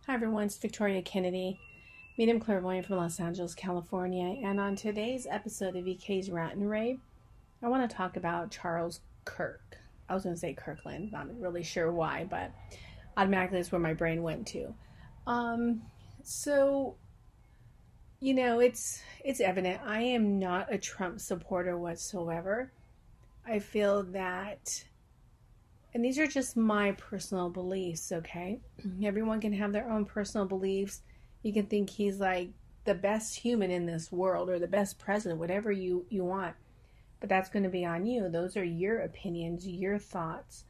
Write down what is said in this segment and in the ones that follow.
Hi everyone, it's Victoria Kennedy, medium clairvoyant from Los Angeles, California. And on today's episode of VK's Rant and Rave, I want to talk about Charles Kirk. I was going to say Kirkland, not really sure why, but automatically that's where my brain went to. Um, so it's evident I am not a Trump supporter whatsoever. I feel that, and these are just my personal beliefs, okay? Everyone can have their own personal beliefs. You can think he's like the best human in this world or the best president, whatever you want. But that's going to be on you. Those are your opinions, your thoughts.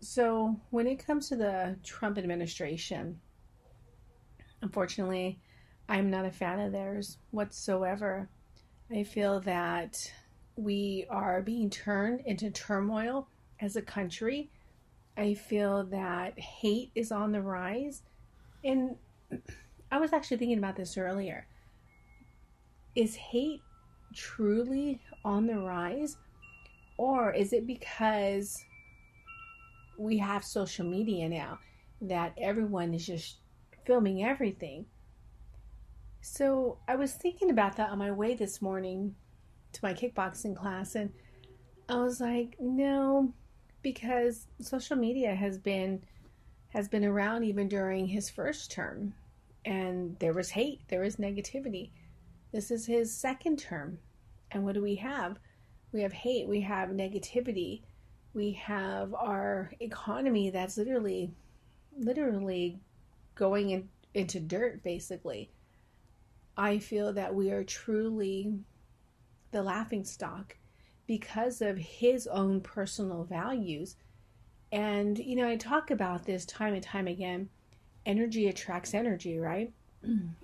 So when it comes to the Trump administration, unfortunately, I'm not a fan of theirs whatsoever. I feel that we are being turned into turmoil as a country. I feel that hate is on the rise. And I was actually thinking about this earlier. Is hate truly on the rise? Or is it because we have social media now that everyone is just filming everything? So I was thinking about that on my way this morning to my kickboxing class, and I was like, no, because social media has been around even during his first term, and there was hate, there was negativity. This is his second term, and what do we have? We have hate, we have negativity, we have our economy that's literally going into dirt, basically. I feel that we are truly the laughing stock because of his own personal values. And, I talk about this time and time again. Energy attracts energy, right?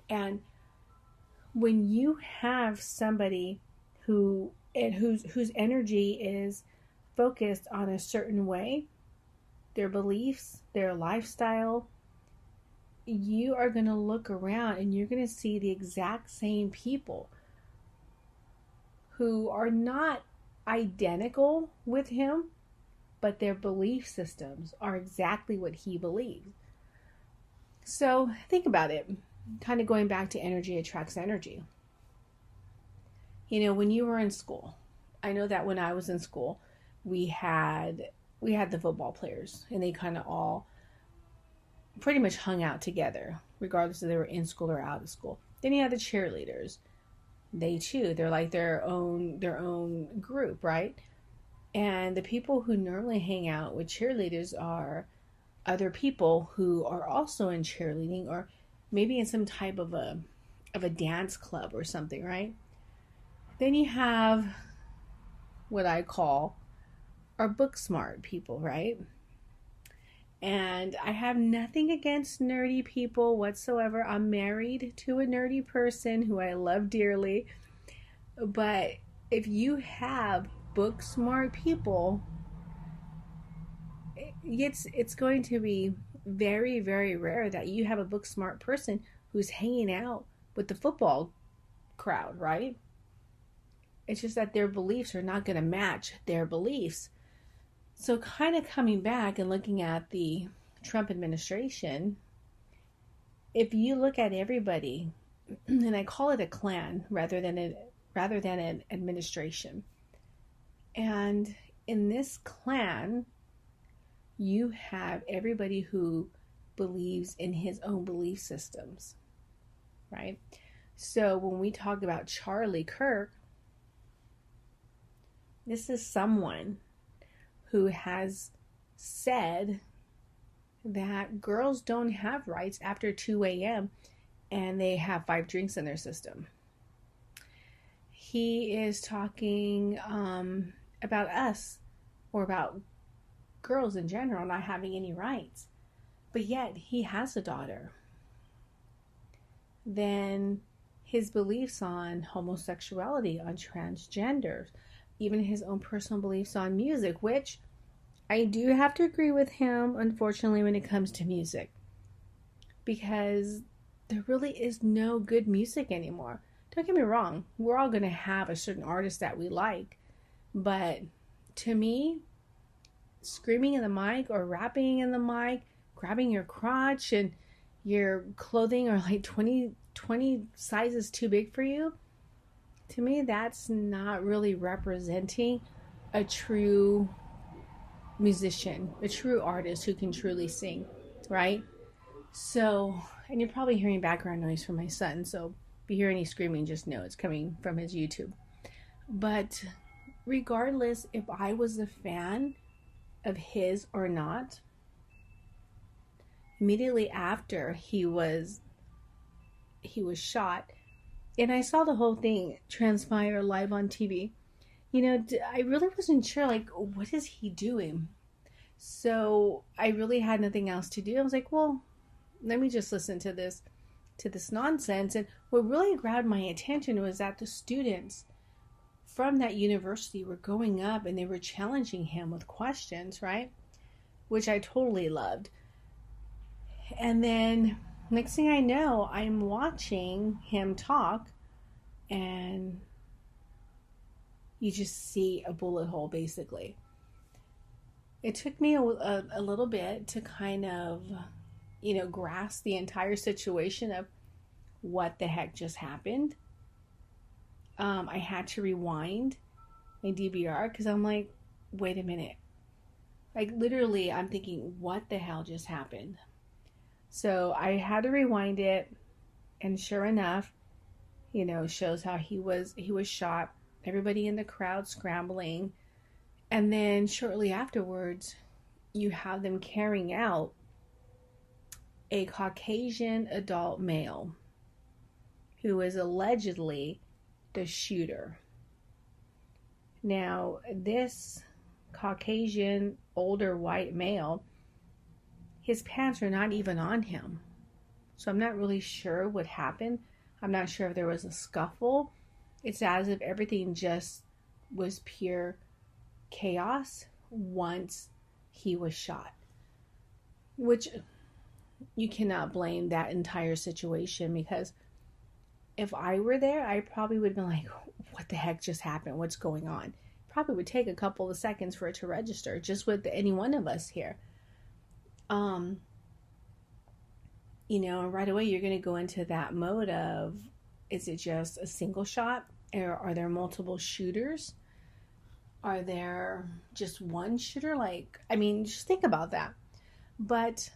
And when you have somebody whose energy is focused on a certain way, their beliefs, their lifestyle, you are going to look around and you're going to see the exact same people who are not identical with him, but their belief systems are exactly what he believes. So think about it, kind of going back to energy attracts energy. When you were in school, I know that when I was in school, we had the football players, and they kind of all pretty much hung out together, regardless if they were in school or out of school. Then you had the cheerleaders. They're like their own group, right? And the people who normally hang out with cheerleaders are other people who are also in cheerleading, or maybe in some type of a dance club or something, right? Then you have what I call our book smart people, right? And I have nothing against nerdy people whatsoever. I'm married to a nerdy person who I love dearly. But if you have book smart people, it's going to be very, very rare that you have a book smart person who's hanging out with the football crowd, right? It's just that their beliefs are not going to match their beliefs. So kind of coming back and looking at the Trump administration, if you look at everybody, and I call it a clan rather than an administration. And in this clan, you have everybody who believes in his own belief systems, right? So when we talk about Charlie Kirk, this is someone who has said that girls don't have rights after 2 a.m. and they have 5 drinks in their system. He is talking about us, or about girls in general not having any rights. But yet he has a daughter. Then his beliefs on homosexuality, on transgenders, even his own personal beliefs on music, which I do have to agree with him, unfortunately, when it comes to music. Because there really is no good music anymore. Don't get me wrong, we're all going to have a certain artist that we like. But to me, screaming in the mic or rapping in the mic, grabbing your crotch and, your clothing are like 20 sizes too big for you, to me, that's not really representing a true musician, a true artist who can truly sing, right? So, and you're probably hearing background noise from my son, so if you hear any screaming, just know it's coming from his YouTube. But regardless if I was a fan of his or not, immediately after he was shot, and I saw the whole thing transpire live on TV. I really wasn't sure, like, what is he doing? So I really had nothing else to do. I was like, well, let me just listen to this nonsense. And what really grabbed my attention was that the students from that university were going up and they were challenging him with questions, right? Which I totally loved. And then next thing I know, I'm watching him talk, and you just see a bullet hole, basically. It took me a little bit to kind of, grasp the entire situation of what the heck just happened. I had to rewind my DVR because I'm like, wait a minute. Like, literally, I'm thinking, what the hell just happened? So I had to rewind it, and sure enough, shows how he was shot. Everybody in the crowd scrambling. And then shortly afterwards, you have them carrying out a Caucasian adult male who is allegedly the shooter. Now, this Caucasian older white male, his pants are not even on him. So I'm not really sure what happened. I'm not sure if there was a scuffle. It's as if everything just was pure chaos once he was shot. Which you cannot blame that entire situation, because if I were there, I probably would have been like, what the heck just happened? What's going on? Probably would take a couple of seconds for it to register, just with any one of us here. Right away you're going to go into that mode of, is it just a single shot? Or are there multiple shooters? Are there just one shooter? Just think about that. But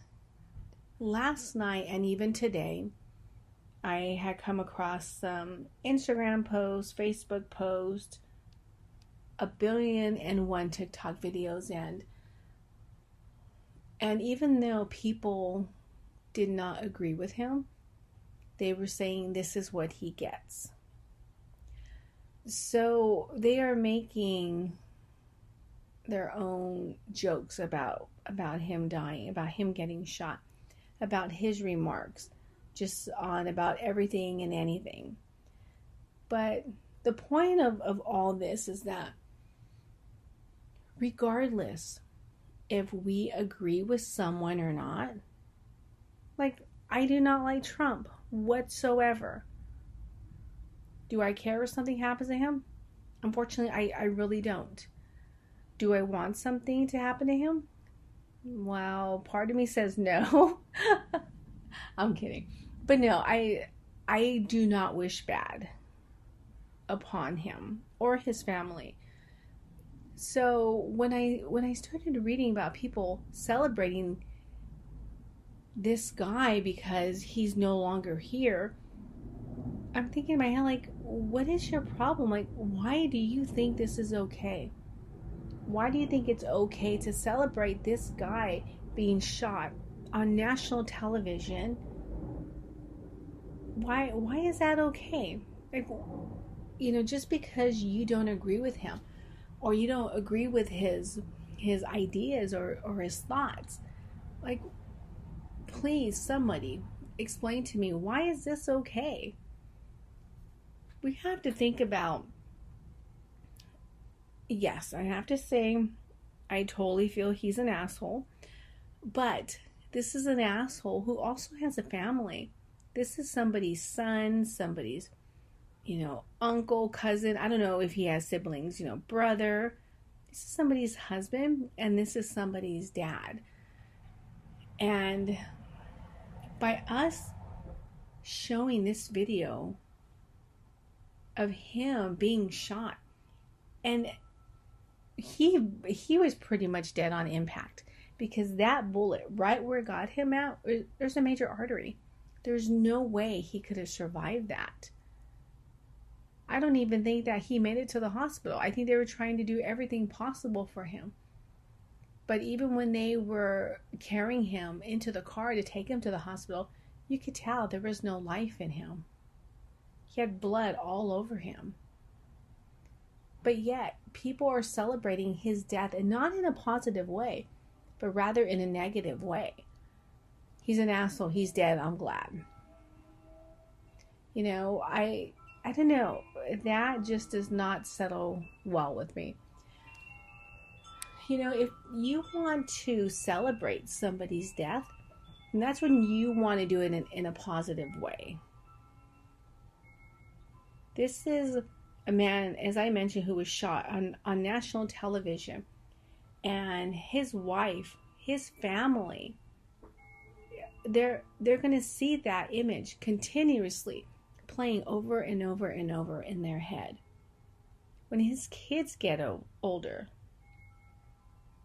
last night and even today, I had come across some Instagram posts, Facebook posts, 1,000,001 TikTok videos, and even though people did not agree with him, they were saying this is what he gets. So they are making their own jokes about him dying, about him getting shot, about his remarks, just on about everything and anything. But the point of all this is that regardless if we agree with someone or not, like, I do not like Trump whatsoever. Do I care if something happens to him? Unfortunately, I really don't. Do I want something to happen to him? Well, part of me says no. I'm kidding. But no, I do not wish bad upon him or his family. So when I started reading about people celebrating this guy because he's no longer here, I'm thinking in my head, like, what is your problem? Like, why do you think this is okay? Why do you think it's okay to celebrate this guy being shot on national television? Why is that okay? Like, just because you don't agree with him, or you don't agree with his ideas or his thoughts, like, please, somebody explain to me, why is this okay? We have to think about, yes, I have to say, I totally feel he's an asshole, but this is an asshole who also has a family. This is somebody's son, somebody's, uncle, cousin. I don't know if he has siblings, brother. This is somebody's husband, and this is somebody's dad. And By us showing this video of him being shot, and he was pretty much dead on impact, because that bullet right where it got him out, there's a major artery. There's no way he could have survived that. I don't even think that he made it to the hospital. I think they were trying to do everything possible for him. But even when they were carrying him into the car to take him to the hospital, you could tell there was no life in him. He had blood all over him. But yet, people are celebrating his death, and not in a positive way, but rather in a negative way. He's an asshole. He's dead. I'm glad. You know, I don't know. That just does not settle well with me. You know, if you want to celebrate somebody's death, and that's when you want to do it in a positive way. This is a man, as I mentioned, who was shot on national television, and his wife, his family, they're going to see that image continuously playing over and over and over in their head. When his kids get older,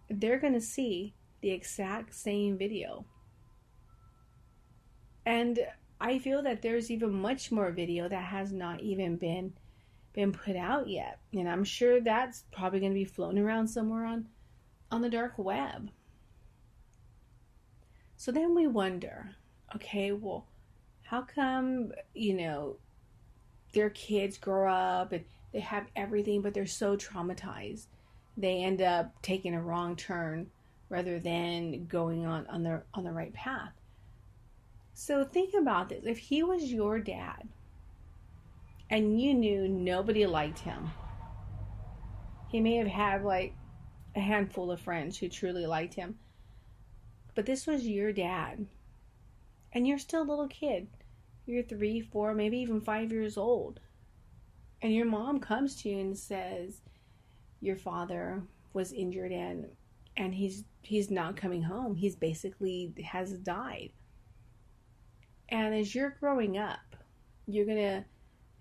they're going to see the exact same video. And I feel that there's even much more video that has not even been put out yet. And I'm sure that's probably going to be floating around somewhere on the dark web. So then we wonder, okay, well, how come, you know, their kids grow up and they have everything, but they're so traumatized? They end up taking a wrong turn rather than going on the right path. So think about this. If he was your dad and you knew nobody liked him, he may have had like a handful of friends who truly liked him, but this was your dad, and you're still a little kid. You're 3, 4, maybe even 5 years old, and your mom comes to you and says your father was injured and he's not coming home. He's basically has died. And as you're growing up, you're gonna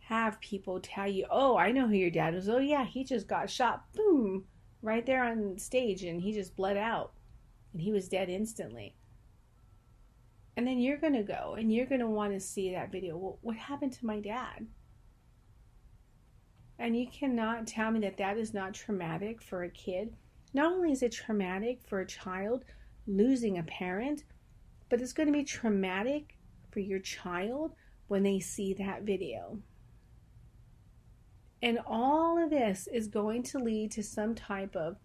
have people tell you, oh, I know who your dad was. Oh yeah, he just got shot, boom, right there on stage, and he just bled out and he was dead instantly. And then you're gonna go and you're gonna want to see that video. Well, what happened to my dad? And you cannot tell me that that is not traumatic for a kid. Not only is it traumatic for a child losing a parent, but it's going to be traumatic for your child when they see that video. And all of this is going to lead to some type of,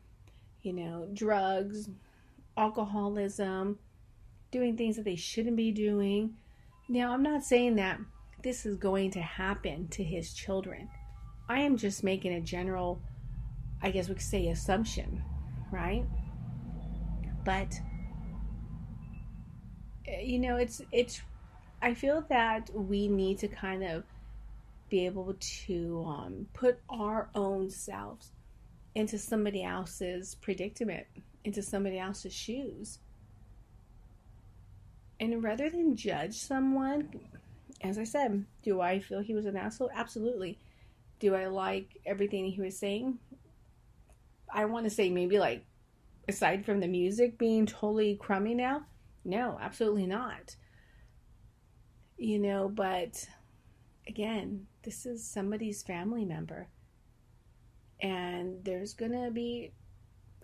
you know, drugs, alcoholism, doing things that they shouldn't be doing. Now, I'm not saying that this is going to happen to his children. I am just making a general, I guess we could say, assumption, right? But, you know, it's I feel that we need to kind of be able to put our own selves into somebody else's predicament, into somebody else's shoes. And rather than judge someone, as I said, do I feel he was an asshole? Absolutely. Do I like everything he was saying? I want to say maybe, like, aside from the music being totally crummy now, no, absolutely not. You know, but again, this is somebody's family member. And there's going to be,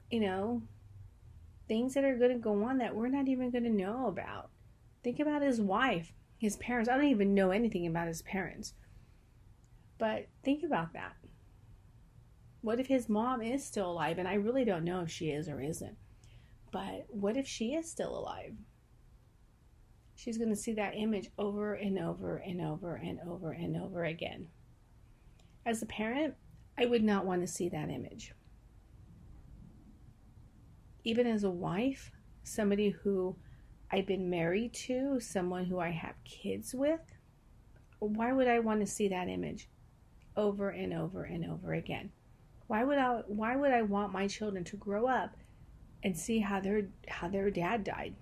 you know, things that are going to go on that we're not even going to know about. Think about his wife, his parents. I don't even know anything about his parents. But think about that. What if his mom is still alive? And I really don't know if she is or isn't. But what if she is still alive? She's going to see that image over and over and over and over and over again. As a parent, I would not want to see that image. Even as a wife, somebody who I've been married to, someone who I have kids with, why would I want to see that image over and over and over again? Why would I want my children to grow up and see how their dad died?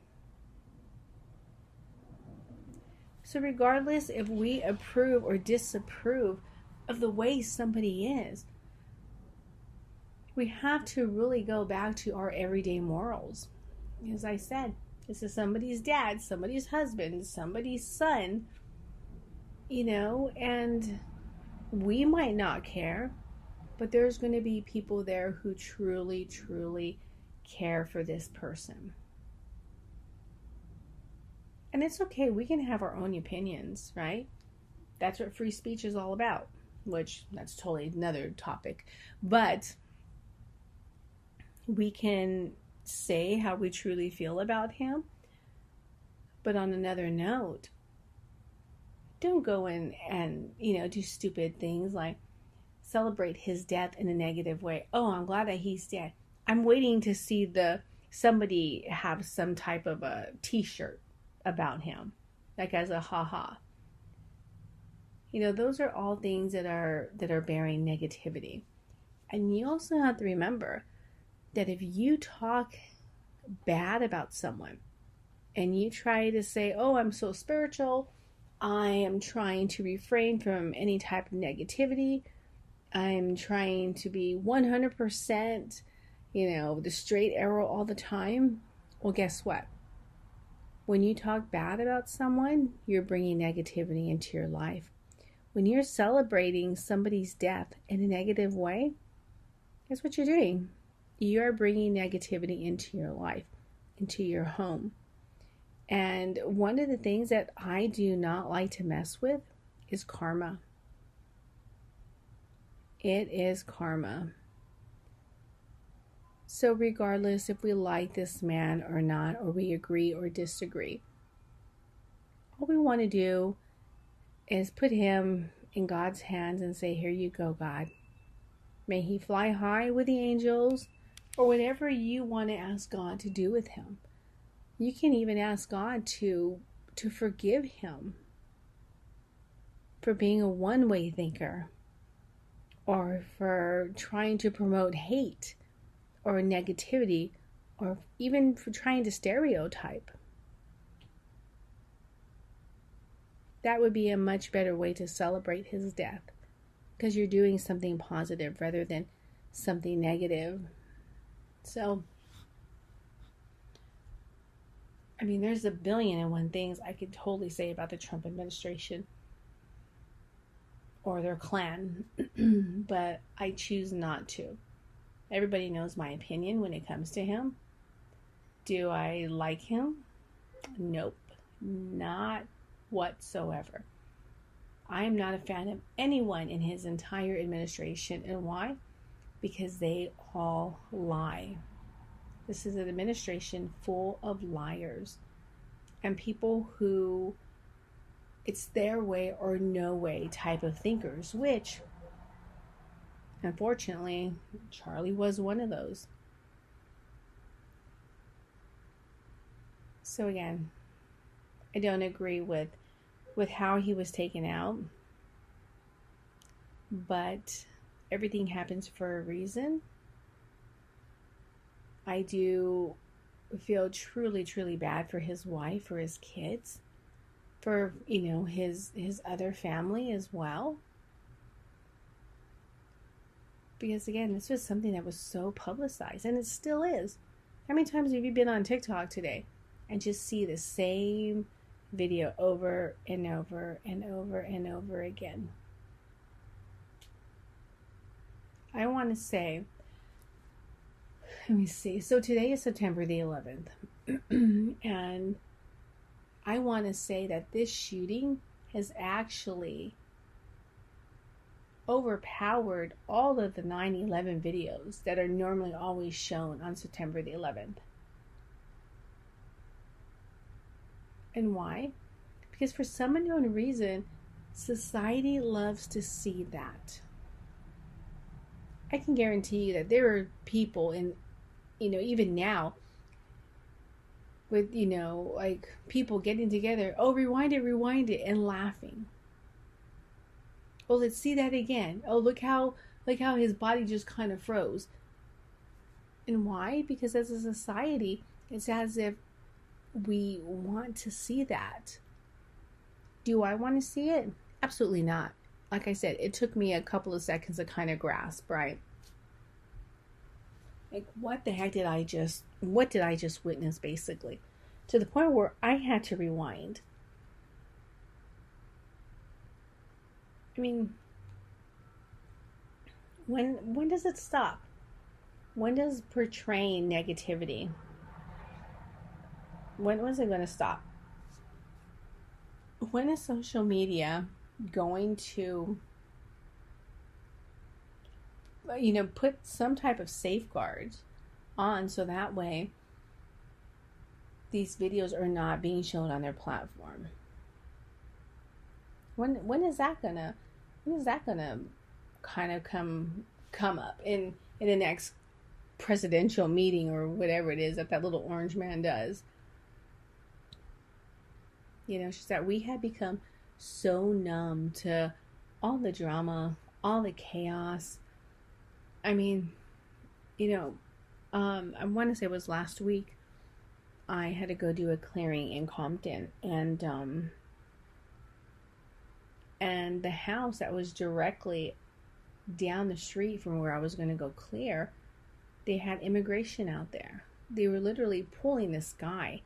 So regardless if we approve or disapprove of the way somebody is, we have to really go back to our everyday morals. As I said, this is somebody's dad, somebody's husband, somebody's son, and we might not care, but there's going to be people there who truly, truly care for this person. And it's okay, we can have our own opinions, right? That's what free speech is all about, which that's totally another topic. But we can say how we truly feel about him. But on another note, don't go in and, do stupid things like celebrate his death in a negative way. Oh, I'm glad that he's dead. I'm waiting to see somebody have some type of a t-shirt about him, like as a haha. Those are all things that are bearing negativity. And you also have to remember that if you talk bad about someone and you try to say, oh, I'm so spiritual, I am trying to refrain from any type of negativity, I'm trying to be 100%, the straight arrow all the time, well, guess what? When you talk bad about someone, you're bringing negativity into your life. When you're celebrating somebody's death in a negative way, guess what you're doing? You're bringing negativity into your life, into your home. And one of the things that I do not like to mess with is karma. It is karma. So regardless if we like this man or not, or we agree or disagree, all we want to do is put him in God's hands and say, here you go, God. May he fly high with the angels, or whatever you want to ask God to do with him. You can even ask God to forgive him for being a one-way thinker, or for trying to promote hate or negativity, or even for trying to stereotype. That would be a much better way to celebrate his death, because you're doing something positive rather than something negative. So, there's a billion and one things I could totally say about the Trump administration or their clan, but I choose not to. Everybody knows my opinion when it comes to him. Do I like him? Nope, not whatsoever. I am not a fan of anyone in his entire administration. And why? Because they all lie. This is an administration full of liars and people who it's their way or no way type of thinkers, which unfortunately Charlie was one of those. So again, I don't agree with how he was taken out, but everything happens for a reason. I do feel truly, truly bad for his wife, for his kids, for, his other family as well. Because again, this was something that was so publicized, and it still is. How many times have you been on TikTok today and just see the same video over and over and over and over again? I want to say, let me see. So today is September the 11th. And I want to say that this shooting has actually overpowered all of the 9/11 videos that are normally always shown on September the 11th. And why? Because for some unknown reason, society loves to see that. I can guarantee you that there are people in, even now, with, like people getting together, oh, rewind it, and laughing. Oh, let's see that again. Oh, look how his body just kind of froze. And why? Because as a society, it's as if we want to see that. Do I want to see it? Absolutely not. Like I said, it took me a couple of seconds to kind of grasp, right? Like, what the heck what did I just witness, basically? To the point where I had to rewind. I mean, when does it stop? When does portraying negativity, when was it going to stop? When is social media going to, put some type of safeguards on so that way these videos are not being shown on their platform? When is that gonna kind of come up in the next presidential meeting or whatever it is that little orange man does? It's just that we have become so numb to all the drama, all the chaos. I mean, I want to say it was last week, I had to go do a clearing in Compton, and the house that was directly down the street from where I was going to go clear, they had immigration out there. They were literally pulling this guy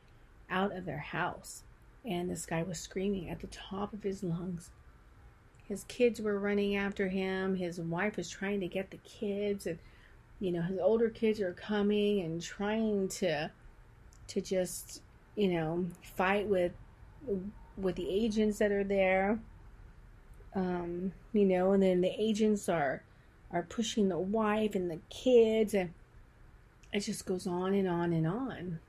out of their house, and this guy was screaming at the top of his lungs. His kids were running after him. His wife was trying to get the kids, and his older kids are coming and trying to just fight with the agents that are there. And then the agents are pushing the wife and the kids, and it just goes on and on and on.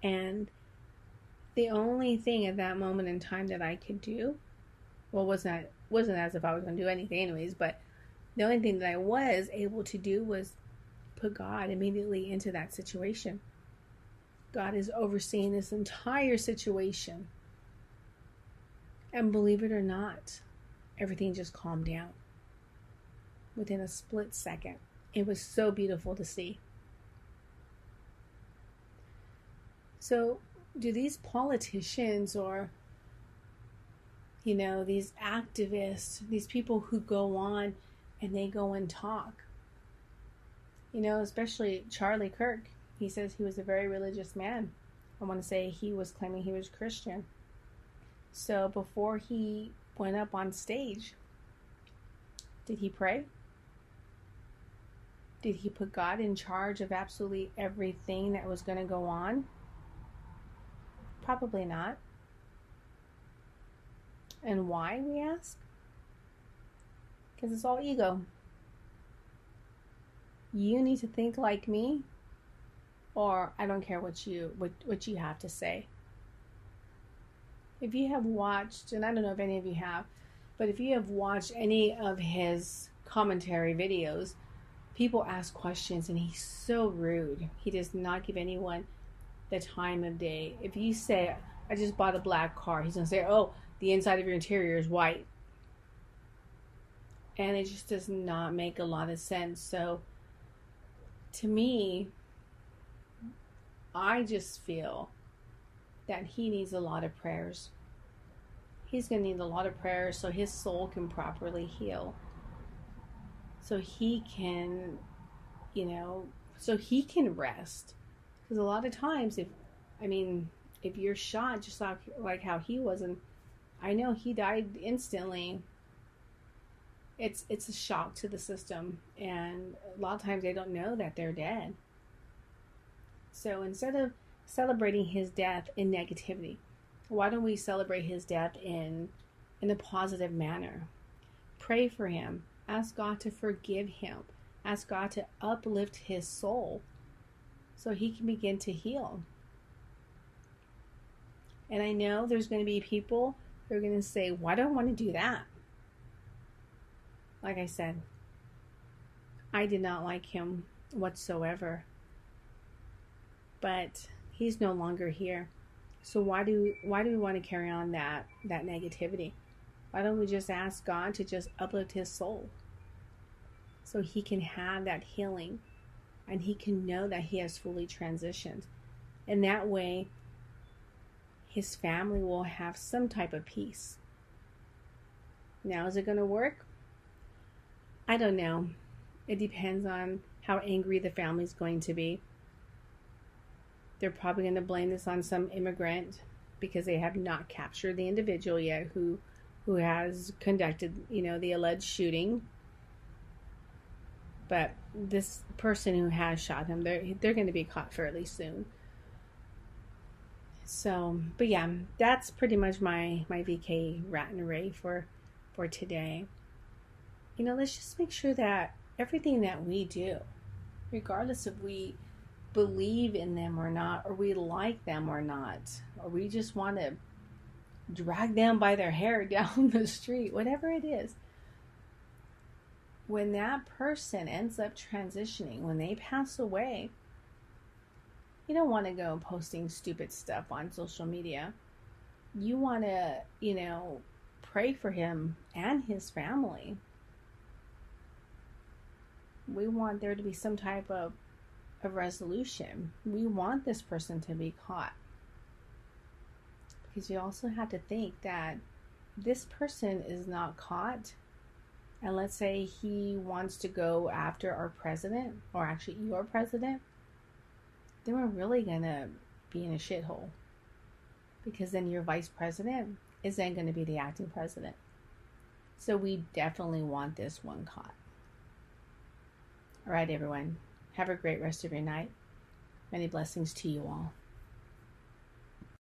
And the only thing at that moment in time that I could do, wasn't as if I was going to do anything anyways, but the only thing that I was able to do was put God immediately into that situation. God is overseeing this entire situation. And believe it or not, everything just calmed down within a split second. It was so beautiful to see. So, do these politicians or, these activists, these people who go on and they go and talk, especially Charlie Kirk, he says he was a very religious man. I want to say he was claiming he was Christian. So before he went up on stage, did he pray? Did he put God in charge of absolutely everything that was going to go on? Probably not. And why, we ask? Because it's all ego. You need to think like me, or I don't care what you have to say. If you have watched, and I don't know if any of you have, but if you have watched any of his commentary videos, people ask questions and he's so rude. He does not give anyone the time of day. If you say, I just bought a black car, he's going to say, oh, the inside of your interior is white. And it just does not make a lot of sense. So, to me, I just feel that he needs a lot of prayers. He's going to need a lot of prayers so his soul can properly heal. So he can, so he can rest. Because a lot of times, if you're shot just like how he was, and I know he died instantly, it's a shock to the system. And a lot of times they don't know that they're dead. So instead of celebrating his death in negativity, why don't we celebrate his death in a positive manner? Pray for him. Ask God to forgive him. Ask God to uplift his soul so he can begin to heal. And I know there's going to be people who are going to say, why do I want to do that? Like I said, I did not like him whatsoever. But he's no longer here. So why do we want to carry on that negativity? Why don't we just ask God to just uplift his soul so he can have that healing and he can know that he has fully transitioned. And that way his family will have some type of peace. Now, is it going to work? I don't know. It depends on how angry the family's going to be. They're probably going to blame this on some immigrant because they have not captured the individual yet who has conducted, the alleged shooting. But this person who has shot him, they're going to be caught fairly soon. So, but yeah, that's pretty much my VK Rant and Rave for today. Let's just make sure that everything that we do, regardless if we believe in them or not, or we like them or not, or we just want to drag them by their hair down the street, whatever it is, when that person ends up transitioning, when they pass away, you don't want to go posting stupid stuff on social media. You want to, pray for him and his family. We want there to be some type of resolution. We want this person to be caught. Because you also have to think that this person is not caught, and let's say he wants to go after our president, or actually your president, then we're really going to be in a shithole. Because then your vice president is then going to be the acting president. So we definitely want this one caught. All right, everyone. Have a great rest of your night. Many blessings to you all.